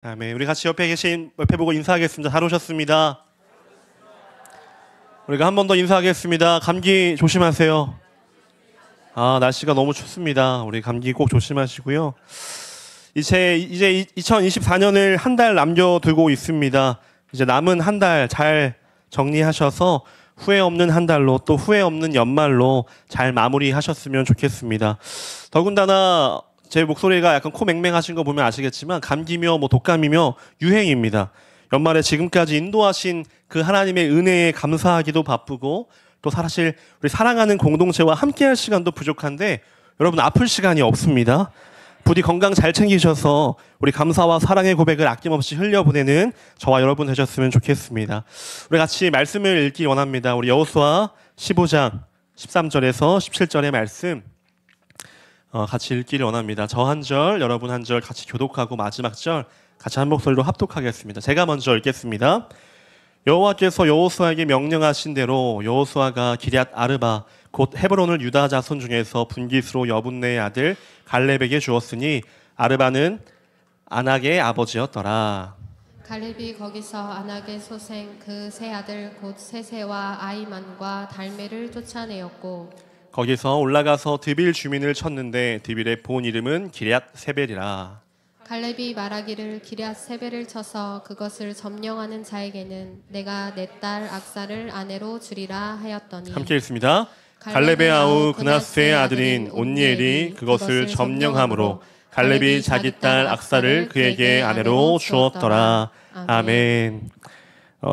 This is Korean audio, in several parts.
아멘. 우리 같이 옆에 보고 인사하겠습니다. 잘 오셨습니다. 우리가 한 번 더 인사하겠습니다. 감기 조심하세요. 날씨가 너무 춥습니다. 우리 감기 꼭 조심하시고요. 이제 2024년을 한 달 남겨두고 있습니다. 이제 남은 한 달 잘 정리하셔서 후회 없는 한 달로, 또 후회 없는 연말로 잘 마무리하셨으면 좋겠습니다. 더군다나 제 목소리가 약간 코 맹맹하신 거 보면 아시겠지만 감기며 독감이며 유행입니다. 연말에 지금까지 인도하신 그 하나님의 은혜에 감사하기도 바쁘고, 또 사실 우리 사랑하는 공동체와 함께할 시간도 부족한데 여러분 아플 시간이 없습니다. 부디 건강 잘 챙기셔서 우리 감사와 사랑의 고백을 아낌없이 흘려보내는 저와 여러분 되셨으면 좋겠습니다. 우리 같이 말씀을 읽기 원합니다. 우리 여호수아 15장 13절에서 17절의 말씀 같이 읽기를 원합니다. 저 한 절, 여러분 한 절 같이 교독하고 마지막 절 같이 한 목소리로 합독하겠습니다. 제가 먼저 읽겠습니다. 여호와께서 여호수아에게 명령하신 대로 여호수아가 기럇 아르바 곧 헤브론을 유다 자손 중에서 분깃으로 여분네의 아들 갈렙에게 주었으니 아르바는 아낙의 아버지였더라. 갈렙이 거기서 아낙의 소생 그 세 아들 곧 세세와 아이만과 달메를 쫓아내었고 거기서 올라가서 드빌 주민을 쳤는데 드빌의 본 이름은 기럇 세벨이라. 갈렙이 말하기를 기럇 세벨을 쳐서 그것을 점령하는 자에게는 내가 내 딸 악사를 아내로 주리라 하였더니. 함께 읽습니다. 갈렙의 아우 그나스의 아들인 온니엘이 그것을 점령함으로 갈렙이 자기 딸 악사를 그에게 아내로 주었더라. 아멘.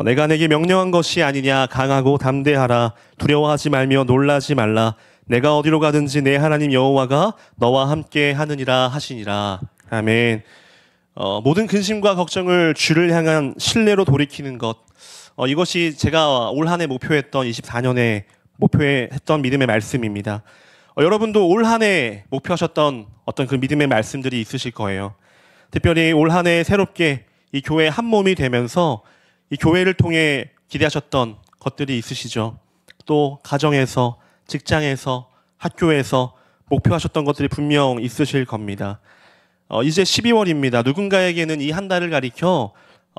내가 내게 명령한 것이 아니냐. 강하고 담대하라. 두려워하지 말며 놀라지 말라. 내가 어디로 가든지 내 하나님 여호와가 너와 함께 하느니라 하시니라. 아멘. 모든 근심과 걱정을 주를 향한 신뢰로 돌이키는 것, 이것이 제가 올 한 해 목표했던 24년에 목표했던 믿음의 말씀입니다. 여러분도 올 한 해 목표하셨던 어떤 그 믿음의 말씀들이 있으실 거예요. 특별히 올 한 해 새롭게 이 교회 한 몸이 되면서 이 교회를 통해 기대하셨던 것들이 있으시죠. 또 가정에서, 직장에서, 학교에서 목표하셨던 것들이 분명 있으실 겁니다. 이제 12월입니다. 누군가에게는 이 한 달을 가리켜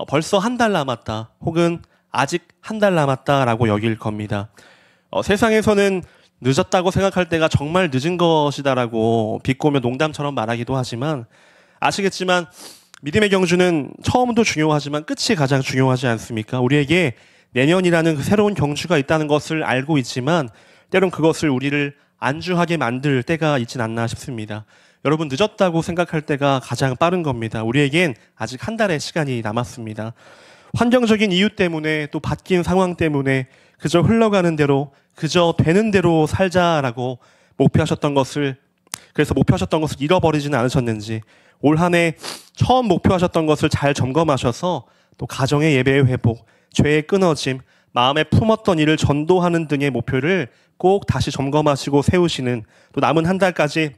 벌써 한 달 남았다, 혹은 아직 한 달 남았다라고 여길 겁니다. 세상에서는 늦었다고 생각할 때가 정말 늦은 것이다라고 비꼬며 농담처럼 말하기도 하지만, 아시겠지만 믿음의 경주는 처음도 중요하지만 끝이 가장 중요하지 않습니까? 우리에게 내년이라는 그 새로운 경주가 있다는 것을 알고 있지만 때론 그것을 우리를 안주하게 만들 때가 있진 않나 싶습니다. 여러분, 늦었다고 생각할 때가 가장 빠른 겁니다. 우리에겐 아직 한 달의 시간이 남았습니다. 환경적인 이유 때문에, 또 바뀐 상황 때문에 그저 흘러가는 대로, 그저 되는 대로 살자라고 목표하셨던 것을 잃어버리지는 않으셨는지, 올 한 해 처음 목표하셨던 것을 잘 점검하셔서 또 가정의 예배의 회복, 죄의 끊어짐, 마음에 품었던 일을 전도하는 등의 목표를 꼭 다시 점검하시고 세우시는, 또 남은 한 달까지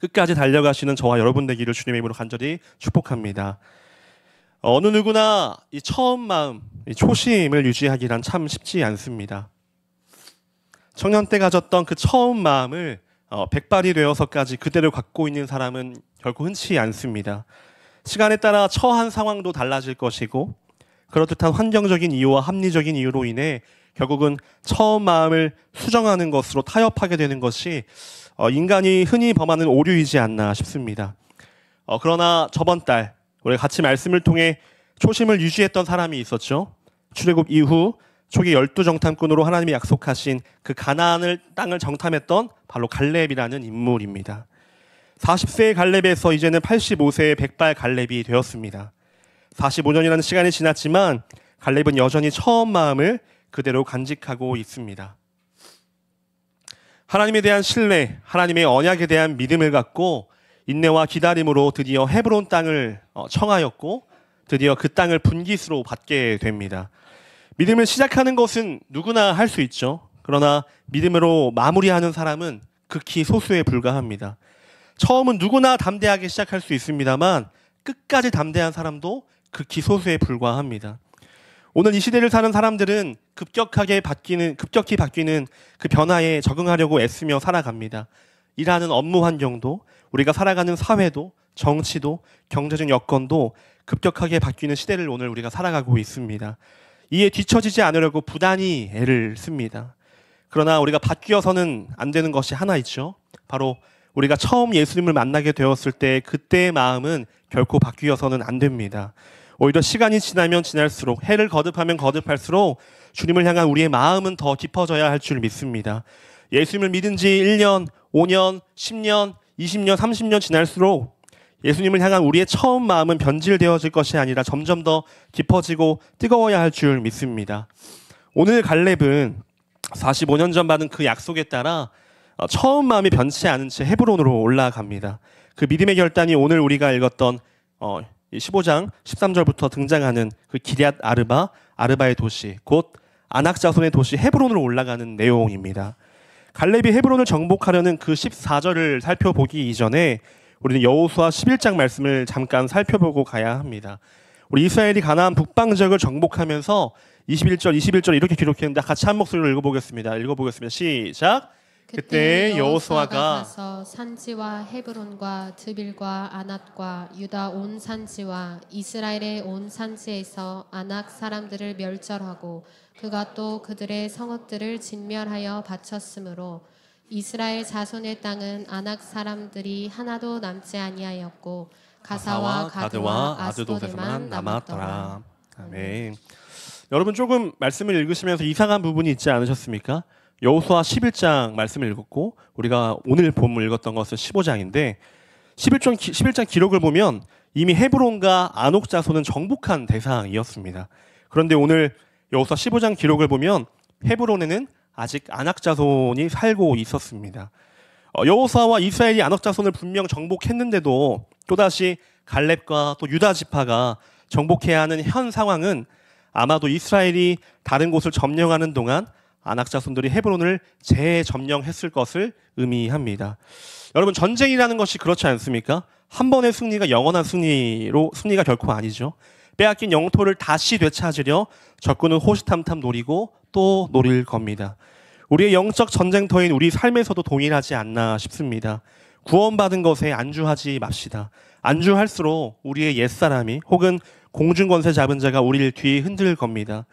끝까지 달려가시는 저와 여러분 되기를 주님의 이름으로 간절히 축복합니다. 어느 누구나 이 처음 마음, 이 초심을 유지하기란 참 쉽지 않습니다. 청년 때 가졌던 그 처음 마음을 백발이 되어서까지 그대로 갖고 있는 사람은 결코 흔치 않습니다. 시간에 따라 처한 상황도 달라질 것이고, 그렇듯한 환경적인 이유와 합리적인 이유로 인해 결국은 처음 마음을 수정하는 것으로 타협하게 되는 것이 인간이 흔히 범하는 오류이지 않나 싶습니다. 그러나 저번 달 우리 같이 말씀을 통해 초심을 유지했던 사람이 있었죠. 출애굽 이후 초기 12정탐꾼으로 하나님이 약속하신 그 가나안 땅을 정탐했던 바로 갈렙이라는 인물입니다. 40세의 갈렙에서 이제는 85세의 백발 갈렙이 되었습니다. 45년이라는 시간이 지났지만 갈렙은 여전히 처음 마음을 그대로 간직하고 있습니다. 하나님에 대한 신뢰, 하나님의 언약에 대한 믿음을 갖고 인내와 기다림으로 드디어 헤브론 땅을 청하였고, 드디어 그 땅을 분깃으로 받게 됩니다. 믿음을 시작하는 것은 누구나 할 수 있죠. 그러나 믿음으로 마무리하는 사람은 극히 소수에 불과합니다. 처음은 누구나 담대하게 시작할 수 있습니다만 끝까지 담대한 사람도 극히 소수에 불과합니다. 오늘 이 시대를 사는 사람들은 급격히 바뀌는 그 변화에 적응하려고 애쓰며 살아갑니다. 일하는 업무 환경도, 우리가 살아가는 사회도, 정치도, 경제적 여건도 급격하게 바뀌는 시대를 오늘 우리가 살아가고 있습니다. 이에 뒤처지지 않으려고 부단히 애를 씁니다. 그러나 우리가 바뀌어서는 안 되는 것이 하나 있죠. 바로 우리가 처음 예수님을 만나게 되었을 때 그때의 마음은 결코 바뀌어서는 안 됩니다. 오히려 시간이 지나면 지날수록, 해를 거듭하면 거듭할수록 주님을 향한 우리의 마음은 더 깊어져야 할 줄 믿습니다. 예수님을 믿은 지 1년, 5년, 10년, 20년, 30년 지날수록 예수님을 향한 우리의 처음 마음은 변질되어질 것이 아니라 점점 더 깊어지고 뜨거워야 할 줄 믿습니다. 오늘 갈렙은 45년 전 받은 그 약속에 따라 처음 마음이 변치 않은 채 헤브론으로 올라갑니다. 그 믿음의 결단이 오늘 우리가 읽었던 15장 13절부터 등장하는 그 기럇 아르바의 도시, 곧 아낙 자손의 도시 헤브론으로 올라가는 내용입니다. 갈렙이 헤브론을 정복하려는 그 14절을 살펴보기 이전에 우리는 여호수아 11장 말씀을 잠깐 살펴보고 가야 합니다. 우리 이스라엘이 가나안 북방 지역을 정복하면서 21절 이렇게 기록했는데 같이 한 목소리로 읽어보겠습니다. 시작. 그때 여호수아가 가서 산지와 헤브론과 드빌과 아낫과 유다 온 산지와 이스라엘의 온 산지에서 아낙 사람들을 멸절하고 그가 또 그들의 성읍들을 진멸하여 바쳤으므로 이스라엘 자손의 땅은 아낙 사람들이 하나도 남지 아니하였고 가사와 가드와 아스도드만 남았더라. 아멘. 여러분 조금 말씀을 읽으시면서 이상한 부분이 있지 않으셨습니까? 여호수아 11장 말씀을 읽었고 우리가 오늘 본문 읽었던 것은 15장인데 11장 기록을 보면 이미 헤브론과 아녹 자손은 정복한 대상이었습니다. 그런데 오늘 여호수아 15장 기록을 보면 헤브론에는 아직 아낙 자손이 살고 있었습니다. 여호수아와 이스라엘이 아낙 자손을 분명 정복했는데도 또다시 갈렙과 또 유다 지파가 정복해야 하는 현 상황은 아마도 이스라엘이 다른 곳을 점령하는 동안 아낙 자손들이 헤브론을 재점령했을 것을 의미합니다. 여러분 전쟁이라는 것이 그렇지 않습니까? 한 번의 승리가 영원한 승리가 결코 아니죠. 빼앗긴 영토를 다시 되찾으려 적군은 호시탐탐 노리고 또 노릴 겁니다. 우리의 영적 전쟁터인 우리 삶에서도 동일하지 않나 싶습니다. 구원받은 것에 안주하지 맙시다. 안주할수록 우리의 옛사람이 혹은 공중권세 잡은 자가 우리를 뒤에 흔들 겁니다.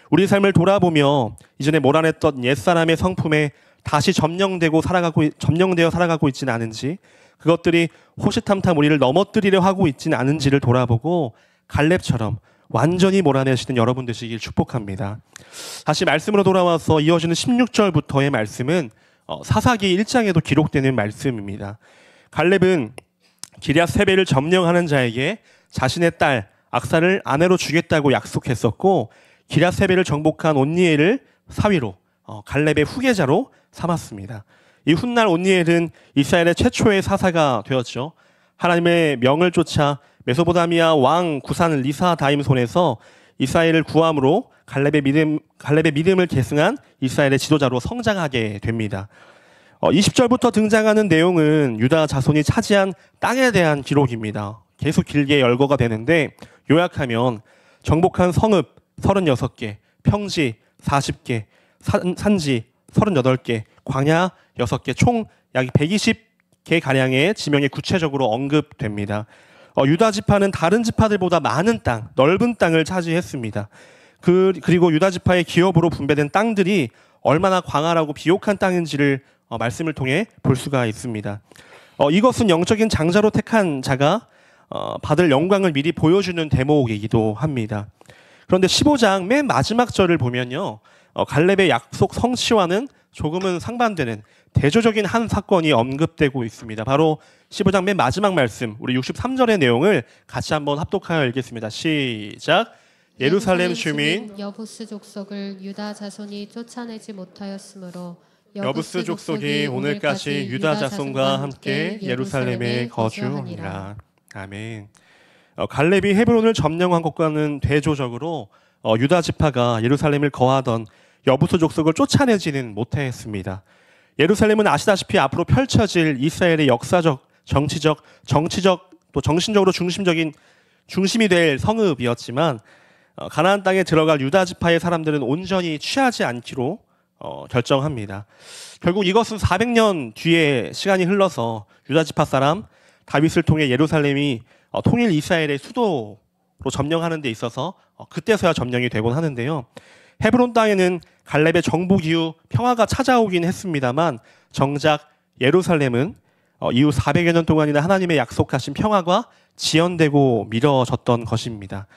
우리 삶을 돌아보며 이전에 몰아냈던 옛사람의 성품에 다시 점령되어 살아가고 있지는 않은지, 그것들이 호시탐탐 우리를 넘어뜨리려 하고 있지는 않은지를 돌아보고 갈렙처럼 완전히 몰아내시는 여러분 되시길 축복합니다. 다시 말씀으로 돌아와서 이어지는 16절부터의 말씀은 사사기 1장에도 기록되는 말씀입니다. 갈렙은 기럇 세벨을 점령하는 자에게 자신의 딸 악사를 아내로 주겠다고 약속했었고, 기럇 세벨을 정복한 온니엘을 사위로 갈렙의 후계자로 삼았습니다. 이 훗날 온니엘은 이스라엘의 최초의 사사가 되었죠. 하나님의 명을 쫓아 메소포타미아 왕 구산 리사다임 손에서 이스라엘을 구함으로 갈렙의 믿음을 계승한 이스라엘의 지도자로 성장하게 됩니다. 20절부터 등장하는 내용은 유다 자손이 차지한 땅에 대한 기록입니다. 계속 길게 열거가 되는데 요약하면 정복한 성읍 36개, 평지 40개, 산지 38개, 광야 6개, 총 약 120개 가량의 지명이 구체적으로 언급됩니다. 유다 지파는 다른 지파들보다 많은 땅, 넓은 땅을 차지했습니다. 그리고 유다 지파의 기업으로 분배된 땅들이 얼마나 광활하고 비옥한 땅인지를 말씀을 통해 볼 수가 있습니다. 이것은 영적인 장자로 택한 자가 받을 영광을 미리 보여주는 대목이기도 합니다. 그런데 15장 맨 마지막 절을 보면요, 갈렙의 약속 성취와는 조금은 상반되는 대조적인 한 사건이 언급되고 있습니다. 바로 15장 맨 마지막 말씀, 우리 63절의 내용을 같이 한번 합독하여 읽겠습니다. 시작. 예루살렘 주민 여부스 족속을 유다 자손이 쫓아내지 못하였으므로 여부스 족속이 오늘까지 유다 자손과 함께 예루살렘에 거주하니라. 아멘. 갈렙이 헤브론을 점령한 것과는 대조적으로 유다 지파가 예루살렘을 거하던 여부스 족속을 쫓아내지는 못했습니다. 예루살렘은 아시다시피 앞으로 펼쳐질 이스라엘의 역사적, 정치적 또 정신적으로 중심이 될 성읍이었지만 가나안 땅에 들어갈 유다 지파의 사람들은 온전히 취하지 않기로 결정합니다. 결국 이것은 400년 뒤에 시간이 흘러서 유다 지파 사람 다윗을 통해 예루살렘이 통일 이스라엘의 수도로 점령하는 데 있어서 그때서야 점령이 되곤 하는데요. 헤브론 땅에는 갈렙의 정복 이후 평화가 찾아오긴 했습니다만 정작 예루살렘은 이후 400여 년 동안이나 하나님의 약속하신 평화가 지연되고 미뤄졌던 것입니다.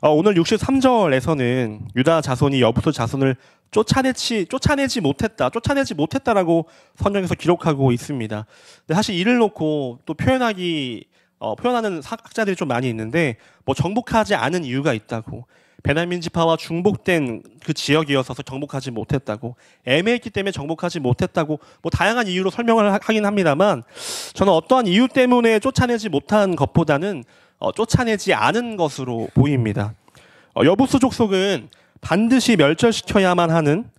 오늘 63절에서는 유다 자손이 여부수 자손을 쫓아내지 못했다라고 성경에서 기록하고 있습니다. 근데 사실 이를 놓고 또 표현하는 학자들이 좀 많이 있는데, 정복하지 않은 이유가 있다고, 베냐민 지파와 중복된 그 지역이어서 정복하지 못했다고, 애매했기 때문에 정복하지 못했다고, 다양한 이유로 설명을 하긴 합니다만, 저는 어떠한 이유 때문에 쫓아내지 못한 것보다는 쫓아내지 않은 것으로 보입니다. 여부수 족속은 반드시 멸절시켜야만 하는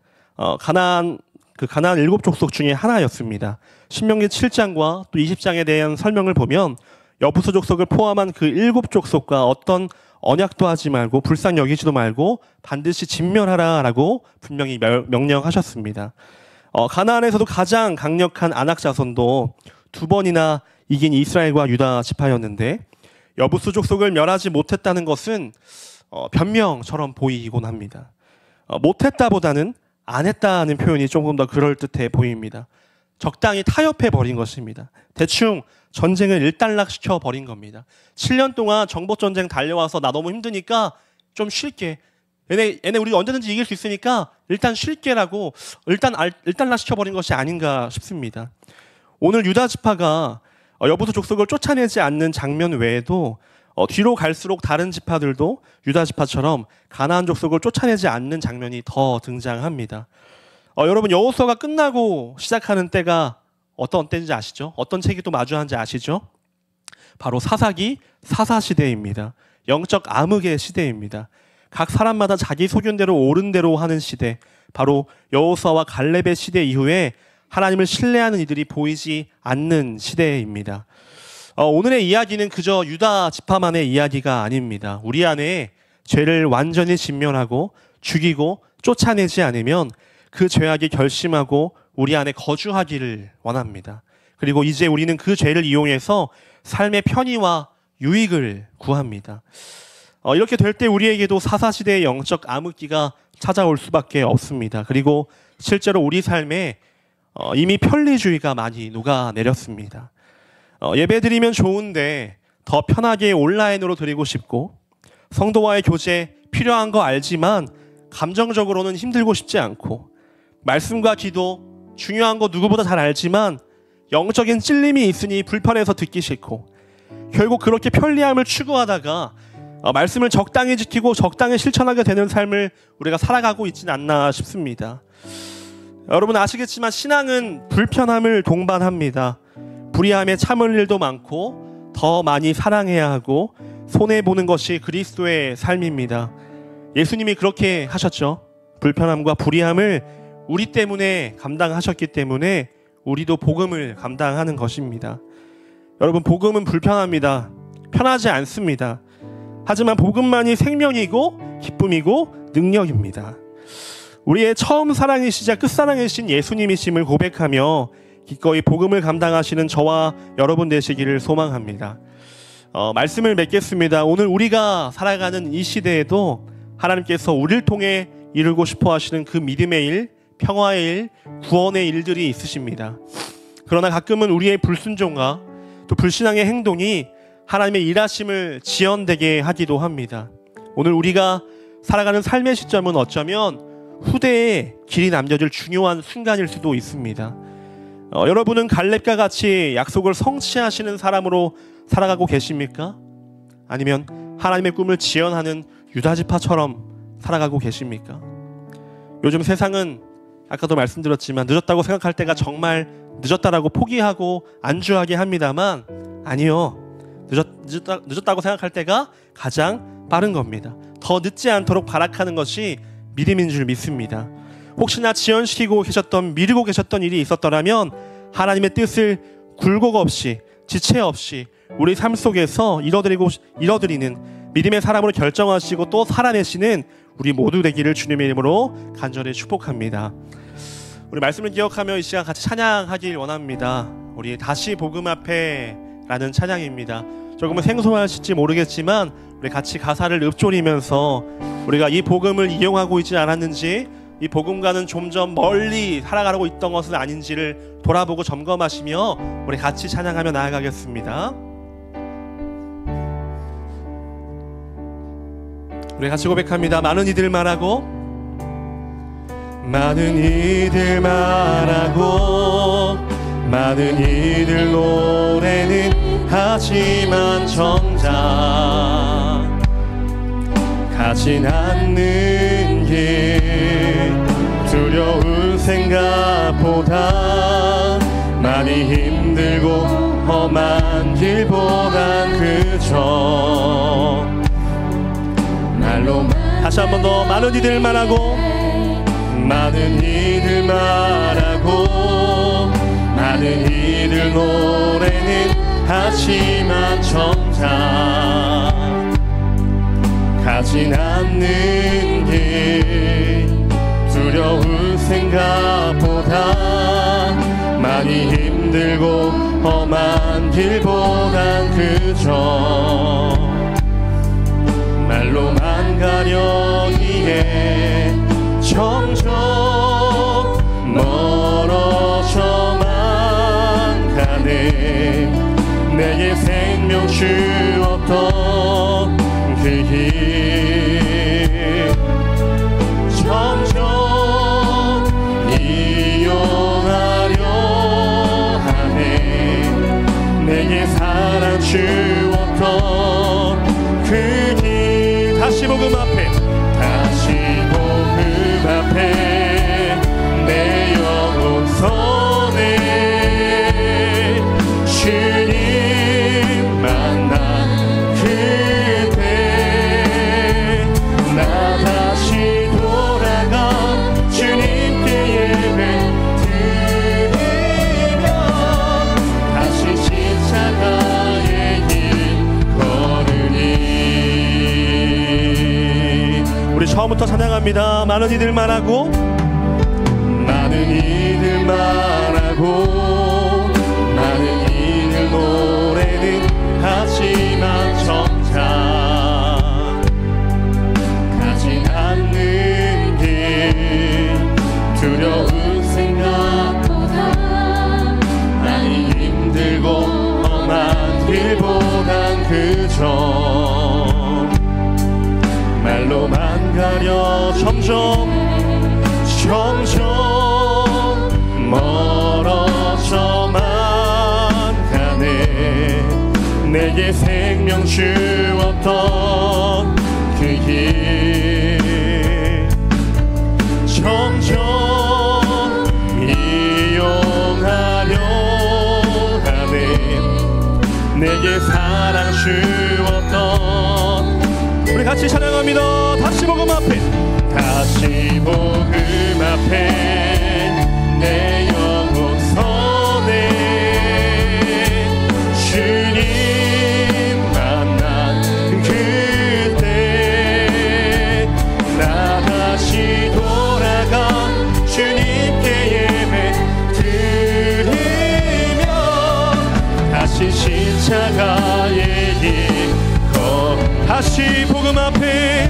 가나안 7족속 중에 하나였습니다. 신명기 7장과 또 20장에 대한 설명을 보면 여부수 족속을 포함한 그 7족속과 어떤 언약도 하지 말고 불쌍히 여기지도 말고 반드시 진멸하라라고 분명히 명령하셨습니다. 가나안에서도 가장 강력한 아낙 자손도 2번이나 이긴 이스라엘과 유다 지파였는데, 여부수 족속을 멸하지 못했다는 것은 변명처럼 보이곤 합니다. 못했다보다는 안 했다는 표현이 조금 더 그럴듯해 보입니다. 적당히 타협해버린 것입니다. 대충 전쟁을 일단락시켜 버린 겁니다. 7년 동안 정복전쟁 달려와서 나 너무 힘드니까 좀 쉴게. 얘네 우리 언제든지 이길 수 있으니까 일단 쉴게라고 일단락시켜 버린 것이 아닌가 싶습니다. 오늘 유다 지파가 여부수 족속을 쫓아내지 않는 장면 외에도 뒤로 갈수록 다른 지파들도 유다 지파처럼 가나안 족속을 쫓아내지 않는 장면이 더 등장합니다. 여러분, 여호수아가 끝나고 시작하는 때가 어떤 때인지 아시죠? 어떤 책이 또 마주하는지 아시죠? 바로 사사기 사사시대입니다. 영적 암흑의 시대입니다. 각 사람마다 자기 소견대로 옳은 대로 하는 시대, 바로 여호수아와 갈렙의 시대 이후에 하나님을 신뢰하는 이들이 보이지 않는 시대입니다. 오늘의 이야기는 그저 유다 지파만의 이야기가 아닙니다. 우리 안에 죄를 완전히 진멸하고 죽이고 쫓아내지 않으면 그 죄악이 결심하고 우리 안에 거주하기를 원합니다. 그리고 이제 우리는 그 죄를 이용해서 삶의 편의와 유익을 구합니다. 이렇게 될 때 우리에게도 사사시대의 영적 암흑기가 찾아올 수밖에 없습니다. 그리고 실제로 우리 삶에 이미 편리주의가 많이 녹아내렸습니다. 예배드리면 좋은데 더 편하게 온라인으로 드리고 싶고, 성도와의 교제 필요한 거 알지만 감정적으로는 힘들고 싶지 않고, 말씀과 기도 중요한 거 누구보다 잘 알지만 영적인 찔림이 있으니 불편해서 듣기 싫고, 결국 그렇게 편리함을 추구하다가 말씀을 적당히 지키고 적당히 실천하게 되는 삶을 우리가 살아가고 있지는 않나 싶습니다. 여러분 아시겠지만 신앙은 불편함을 동반합니다. 불의함에 참을 일도 많고 더 많이 사랑해야 하고 손해보는 것이 그리스도의 삶입니다. 예수님이 그렇게 하셨죠. 불편함과 불의함을 우리 때문에 감당하셨기 때문에 우리도 복음을 감당하는 것입니다. 여러분, 복음은 불편합니다. 편하지 않습니다. 하지만 복음만이 생명이고 기쁨이고 능력입니다. 우리의 처음 사랑이시자 끝사랑이신 예수님이심을 고백하며 기꺼이 복음을 감당하시는 저와 여러분 되시기를 소망합니다. 말씀을 맺겠습니다. 오늘 우리가 살아가는 이 시대에도 하나님께서 우리를 통해 이루고 싶어 하시는 그 믿음의 일, 평화의 일, 구원의 일들이 있으십니다. 그러나 가끔은 우리의 불순종과 또 불신앙의 행동이 하나님의 일하심을 지연되게 하기도 합니다. 오늘 우리가 살아가는 삶의 시점은 어쩌면 후대에 길이 남겨질 중요한 순간일 수도 있습니다. 여러분은 갈렙과 같이 약속을 성취하시는 사람으로 살아가고 계십니까? 아니면 하나님의 꿈을 지연하는 유다지파처럼 살아가고 계십니까? 요즘 세상은 아까도 말씀드렸지만 늦었다고 생각할 때가 정말 늦었다라고 포기하고 안주하게 합니다만, 아니요, 늦었다고 생각할 때가 가장 빠른 겁니다. 더 늦지 않도록 발악하는 것이 믿음인 줄 믿습니다. 혹시나 지연시키고 계셨던, 미루고 계셨던 일이 있었더라면 하나님의 뜻을 굴곡 없이, 지체 없이 우리 삶 속에서 이뤄드리는 믿음의 사람으로 결정하시고 또 살아내시는 우리 모두 되기를 주님의 이름으로 간절히 축복합니다. 우리 말씀을 기억하며 이 시간 같이 찬양하길 원합니다. 우리 다시 복음 앞에 라는 찬양입니다. 조금은 생소하실지 모르겠지만 우리 같이 가사를 읊조리면서 우리가 이 복음을 이용하고 있지 않았는지, 이 복음과는 점점 멀리 살아가고 있던 것은 아닌지를 돌아보고 점검하시며 우리 같이 찬양하며 나아가겠습니다. 우리 같이 고백합니다. 많은 이들 말하고, 많은 이들 말하고, 많은 이들 노래는 하지만 정작 가진 않는 길, 두려운 생각보다 많이 힘들고 험한 길보단 그저 말로. 다시 한 번 더. 많은 이들 말하고, 많은 이들 말하고, 많은 이들 노래는 하지만 정작 가진 않는 길, 두려운 생각보다 많이 힘들고 험한 길보단 그저 말로만 가려기에 점점 멀어져만 가네. 내게 생명 주었던 그 길 점점 이용하려 하네. 내게 사랑 주었던 그 길. 다시 복음 앞에, 다시 복음 앞에 내 영혼 선에 주님 만나 그때 나 다시 돌아가 주님께 예배 드리며 다시 십자가의 길 걸으리. 우리 처음부터 찬양합니다. 많은 이들 말하고, 많은 이들 말하고, 많은 이들 노래는 하지만 정작 가진 않는 길, 두려운 생각보다 많이 힘들고 험한 길보단 그저 말로만 가려 점점 멀어져만 가네. 내게 생명 주었던 그 길 점점 이용하려 하네. 내게 사랑 주었던. 우리 같이 찬양합니다. 다시 복음 앞에, 다시 복음 앞에 내 영혼 선에 주님 만난 그때 나 다시 돌아가 주님께 예배 드리며 다시 십자가의 길 다시 복음 앞에,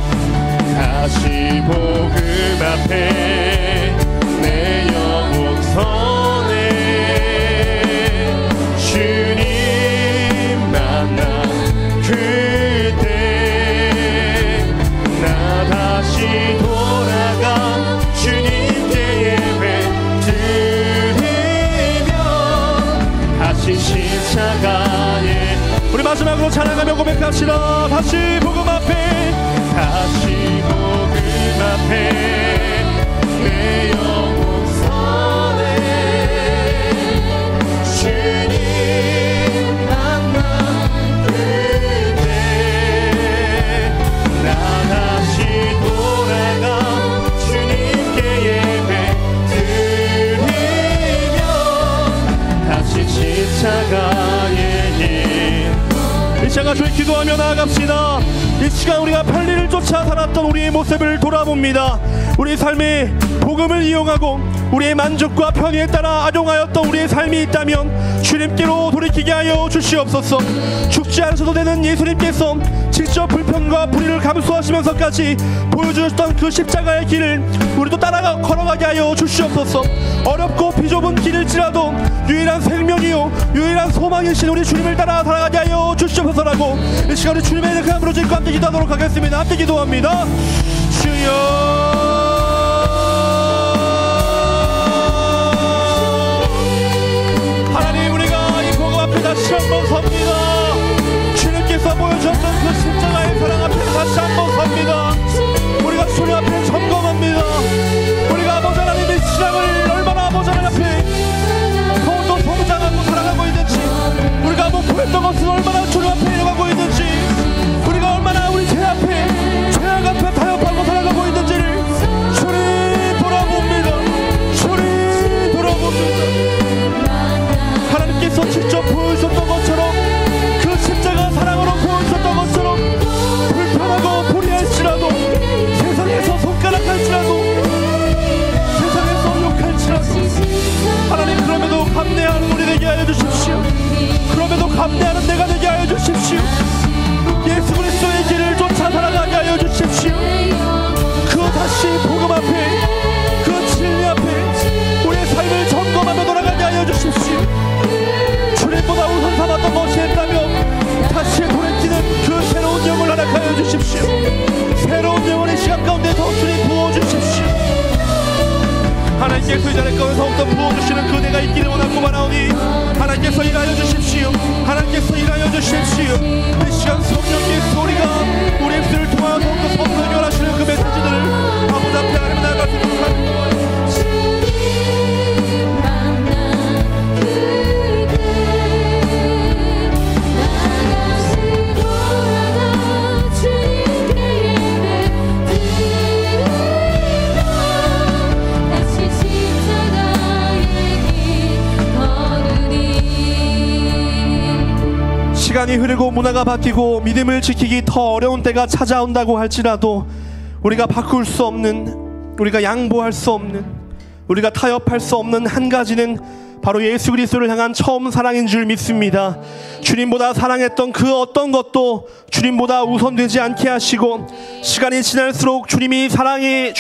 다시 복음 앞에 내 영혼 선에 주님 만나 그때 나 다시 돌아가 주님께 예배 드리며 다시 십자가에. 우리 마지막으로 찬양하며 고백합시다. 다시 복음 앞에, 다시 복음 앞에 내 영혼 선에 주님 만나 그때 나 다시 돌아가 주님께 예배 드리며 다시 십자가의 길. 이 시간 주의 기도하며 나아갑시다. 이 시간 우리가 편리를 쫓아 살았던 우리의 모습을 돌아봅니다. 우리 삶에 복음을 이용하고 우리의 만족과 편의에 따라 악용하였던 우리의 삶이 있다면 주님께로 돌이키게 하여 주시옵소서. 죽지 않으셔도 되는 예수님께서 직접 불편과 불의를 감수하시면서까지 보여주셨던 그 십자가의 길을 우리도 따라가 걸어가게 하여 주시옵소서. 어렵고 비좁은 길일지라도 유일한 생명이요 유일한 소망이신 우리 주님을 따라 살아가게 하여 주시옵소서라고 이 시간 우리 주님의 이름으로 함께 함께 기도하도록 하겠습니다. 함께 기도합니다. 주여 하나님, 우리가 이 복음 앞에 다시 한번 섭니다. 주님께서 보여주셨던 그 십자가의 사랑 앞에 다시 한번 섭니다. 우리가 주님 앞에 점검합니다. 우리가 아버지 하나님의 신앙을 얼마나 아버지 하나님 앞에 더욱더 성장하고 살아가고 있는지, 우리가 목표했던 것은 얼마나 주님 앞에 이어가고 있는지, 우리가 얼마나 우리 죄 앞에 죄악 앞에 타협하고 살아가고 있는지를 주님 돌아봅니다. 주님 돌아봅니다. 하나님께서 직접 보여주셨던 것처럼 그 십자가 사랑으로 보여주셨던 것처럼 불편하고 불의할지라도, 세상에서 손가락할지라도, 세상에서 욕할지라도 하나님, 그럼에도 감내하는 우리 되게 하여 주십시오. 그럼에도 감내하는 내가 되게 하여 주십시오. 예수 그리스도의 길을 쫓아 살아가게 하여 주십시오. 그 다시 복음 앞에, 그 진리 앞에 우리의 삶을 점검하며 돌아가게 하여 주십시오. 주님보다 우선 삼았던 것이 있다면 다시 돌이키는 그 새로운 영을 허락하여 주십시오. 새로운 영혼의 시간 가운데 더 주님 부어주십시오. 하나님께서 이 자리에 더욱더 부어주시는 그대가 있기를 원하고 바라오니 하나님께서 일하여 주십시오. 하나님께서 일하여 주십시오. 이 시간 성령께서 우리가 우리 입술을 통하여 더욱더 선포하시는 그 메시지들을 아버지 앞에 하나님 나아가도록 합니다. 시간이 흐르고 문화가 바뀌고 믿음을 지키기 더 어려운 때가 찾아온다고 할지라도 우리가 바꿀 수 없는, 우리가 양보할 수 없는, 우리가 타협할 수 없는 한 가지는 바로 예수 그리스도를 향한 처음 사랑인 줄 믿습니다. 주님보다 사랑했던 그 어떤 것도 주님보다 우선되지 않게 하시고, 시간이 지날수록 주님의 사랑이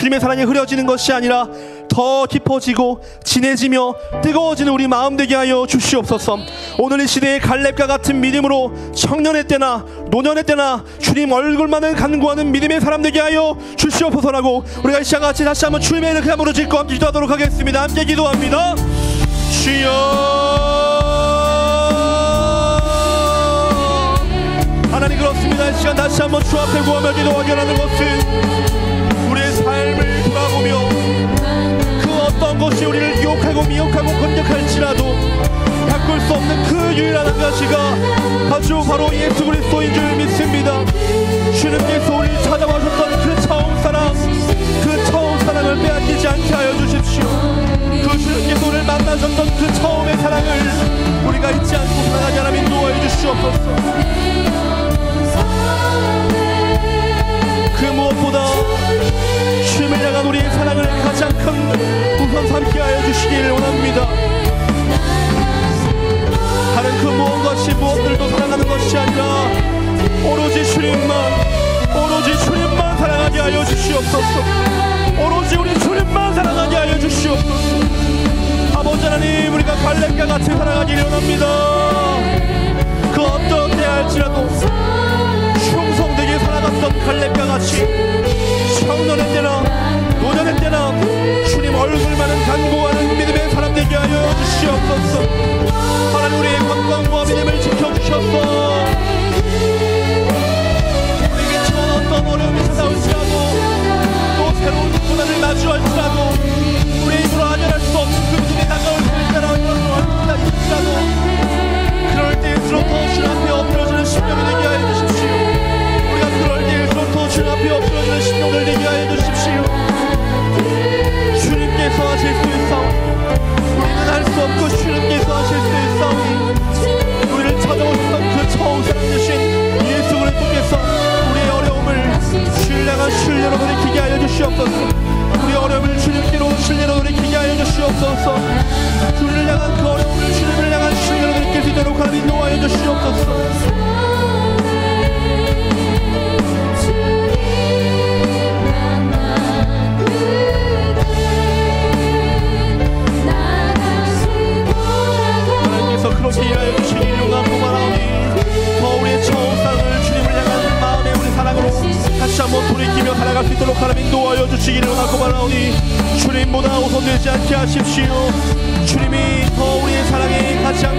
흐려지는 것이 아니라 더 깊어지고 진해지며 뜨거워지는 우리 마음 되게 하여 주시옵소서. 오늘 이 시대의 갈렙과 같은 믿음으로 청년의 때나 노년의 때나 주님 얼굴만을 간구하는 믿음의 사람 되게 하여 주시옵소서라고 우리가 이 시간 같이 다시 한번 주님의 이름으로 함으로 짓고 함께 기도하도록 하겠습니다. 함께 기도합니다. 주여, 하나님, 그렇습니다. 이 시간 다시 한번 주 앞에 구하며 기도하게 하는 것은 우리의 삶을 돌아보며 그 어떤 것이 우리를 유혹하고 미혹하고 공격할지라도 바꿀 수 없는 그 유일한 한 가지가 아주 바로 예수 그리스도인 줄 믿습니다. 주님께서 우리를 찾아와셨던 그 처음 사랑을 빼앗기지 않게 하여 주십시오. 그 주님께서 우리를 만나셨던 그 처음의 사랑을 우리가 잊지 않고 살아가게 하나님 인도하여 주시옵소서. 그 무엇보다 주님을 향한 우리의 사랑을 가장 큰 우선 삼게 하여 주시기를 원합니다. 다른 그 무엇 무엇들도 사랑하는 것이 아니라 오로지 주님만 사랑하게 하여 주시옵소서. 오로지 우리 주님만 사랑하게 하여 주시옵소서. 아버지 하나님, 우리가 갈렙과 같이 살아가기를 원합니다. 그 어떤 때 할지라도 충성되게 살아갔던 갈렙과 같이 청년의 때나 노년의 때나 주님 얼굴만은 간구하는 믿음의 사람 되게 하여 주시옵소서. 하나님, 우리의 건강과 믿음을 지켜주셔서 우리에게 처한 어떤 어려움이 찾아올지라도 또 새로운 고난을 마주할지라도 우리의 입으로 아련할 수 없는 그 믿음이 다가올 때라고 할지라도 그럴 때일수록 더 주님 앞에 엎드려지는 심령이 되게 하여 주십시오. 우리가 그럴 때일수록 더 주님 앞에 엎드려지는 심령을 되게 하여 주십시오. 주님께서 하실 수 있사오니 우리는 할 수 없고 주님께서 하실 수 있사오니 우리를 찾아오셨던 그 처음 사랑 되신 예수 그리스도께서 우리의 어려움을 신령한 신뢰로 돌이키게 하여 주시옵소서. 우리 어려움을 주님께로 신뢰로 돌이키게 하여 주시옵소서. 주님을 향한 그 어려움을 주님을 향한 신뢰로 돌이킬 수 있도록 하나님 인도하여 주시옵소서. 다시 한번 돌이키며 살아갈 수 있도록 하나님 인도하여 주시기를 원하고 바라오니 주님보다 우선되지 않게 하십시오. 주님이 더 우리의 사랑의 가장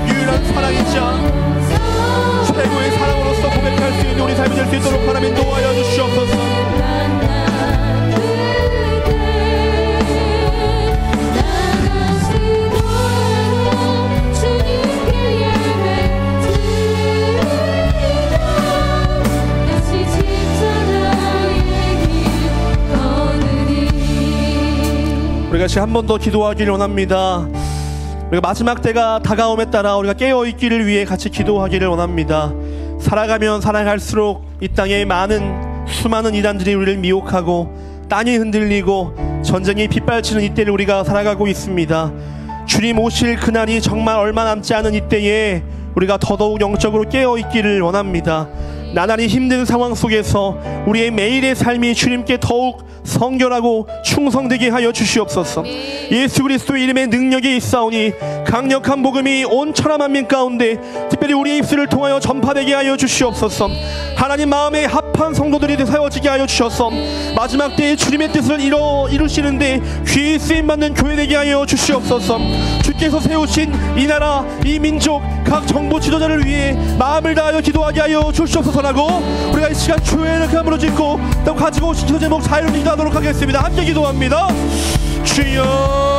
유일한 사랑이자 최고의 사랑으로서 고백할 수 있는 우리 삶이 될 수 있도록 하나님 인도하여 주시옵소서. 우리가 같이 한 번 더 기도하기를 원합니다. 우리가 마지막 때가 다가옴에 따라 우리가 깨어있기를 위해 같이 기도하기를 원합니다. 살아가면 살아갈수록 이 땅에 수많은 이단들이 우리를 미혹하고 땅이 흔들리고 전쟁이 빗발치는 이때를 우리가 살아가고 있습니다. 주님 오실 그날이 정말 얼마 남지 않은 이때에 우리가 더더욱 영적으로 깨어있기를 원합니다. 나날이 힘든 상황 속에서 우리의 매일의 삶이 주님께 더욱 성결하고 충성되게 하여 주시옵소서. 예수 그리스도의 이름에 능력이 있사오니 강력한 복음이 온 천하 만민 가운데 특별히 우리의 입술을 통하여 전파되게 하여 주시옵소서. 하나님 마음에 합한 성도들이 세워지게 하여 주셔서 마지막 때에 주님의 뜻을 이루시는데 귀히 쓰임받는 교회 되게 하여 주시옵소서. 주께서 세우신 이 나라 이 민족 각 정부 지도자를 위해 마음을 다하여 기도하게 하여 주시옵소서라고 우리가 이 시간 주의 감으로 짓고 또 가지고 오신 기도 제목 자유를 기도하도록 하겠습니다. 함께 기도합니다. 주여